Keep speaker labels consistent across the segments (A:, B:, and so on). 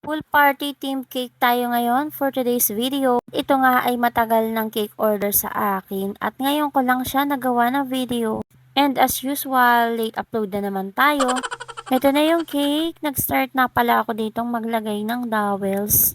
A: Full party team cake tayo ngayon for today's video. Ito nga ay matagal ng cake order sa akin at ngayon ko lang siya nagawa ng video. And as usual, late upload na naman tayo. Ito na yung cake. Nag-start na pala ako ditong maglagay ng dowels.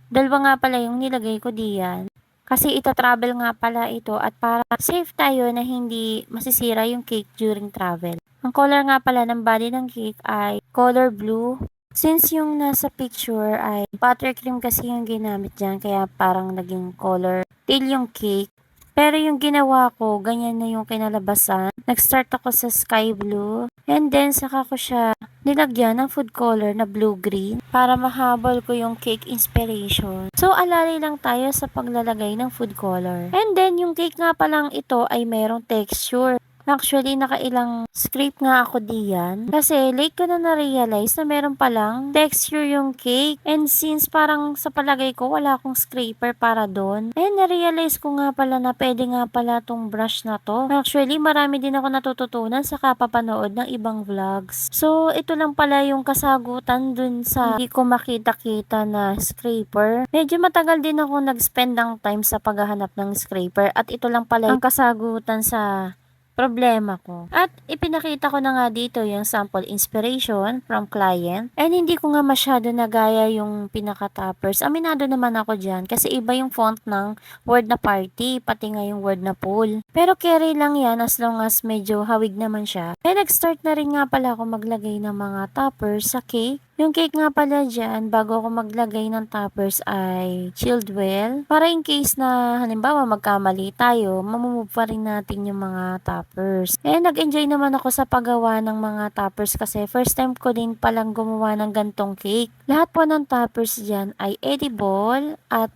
A: Dalawa nga pala yung nilagay ko diyan. Kasi ita-travel nga pala ito at para safe tayo na hindi masisira yung cake during travel. Ang color nga pala ng body ng cake ay color blue. Since yung nasa picture ay buttercream kasi yung ginamit dyan, kaya parang naging color teal yung cake. Pero yung ginawa ko, ganyan na yung kinalabasan. Nag-start ako sa sky blue, and then saka ko siya nilagyan ng food color na blue-green para mahabol ko yung cake inspiration. So, alali lang tayo sa paglalagay ng food color. And then, yung cake nga palang ito ay mayroong texture. Actually, nakailang scrape nga ako diyan. Kasi late ko na na-realize na meron palang texture yung cake. And since parang sa palagay ko wala akong scraper para doon. And na-realize ko nga pala na pwede nga pala tong brush na to. Actually, marami din ako natututunan sa kapapanood ng ibang vlogs. So, ito lang pala yung kasagutan dun sa hindi ko makita-kita na scraper. Medyo matagal din ako nag-spend ng time sa paghahanap ng scraper. At ito lang pala ang kasagutan sa problema ko. At ipinakita ko na nga dito yung sample inspiration from client. And hindi ko nga masyado nagaya yung pinaka-toppers. Aminado naman ako dyan kasi iba yung font ng word na party, pati nga yung word na pool. Pero carry lang yan as long as medyo hawig naman siya. And nag-start na rin nga pala ako maglagay ng mga toppers sa cake. Yung cake nga pala dyan, bago ako maglagay ng toppers ay chilled well. Para in case na halimbawa magkamali tayo, mamumove pa rin natin yung mga toppers. And nag-enjoy naman ako sa paggawa ng mga toppers kasi first time ko din palang gumawa ng gantong cake. Lahat po ng toppers dyan ay edible at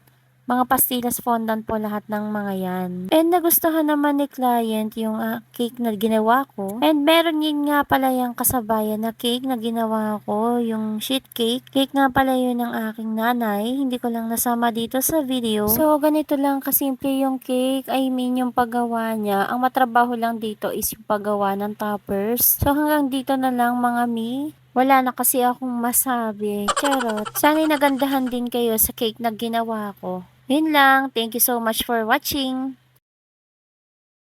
A: mga pastillas fondant po lahat ng mga yan. And nagustuhan naman ni client yung cake na ginawa ko. And meron yun nga pala yung kasabayan na cake na ginawa ko, yung sheet cake. Cake nga pala yun ng aking nanay. Hindi ko lang nasama dito sa video. So, ganito lang kasimple yung cake. I mean, yung paggawa niya. Ang matrabaho lang dito is yung paggawa ng toppers. So, hanggang dito na lang mga mi. Wala na kasi akong masabi. Charot. Sana'y nagandahan din kayo sa cake na ginawa ko. Yun lang. Thank you so much for watching.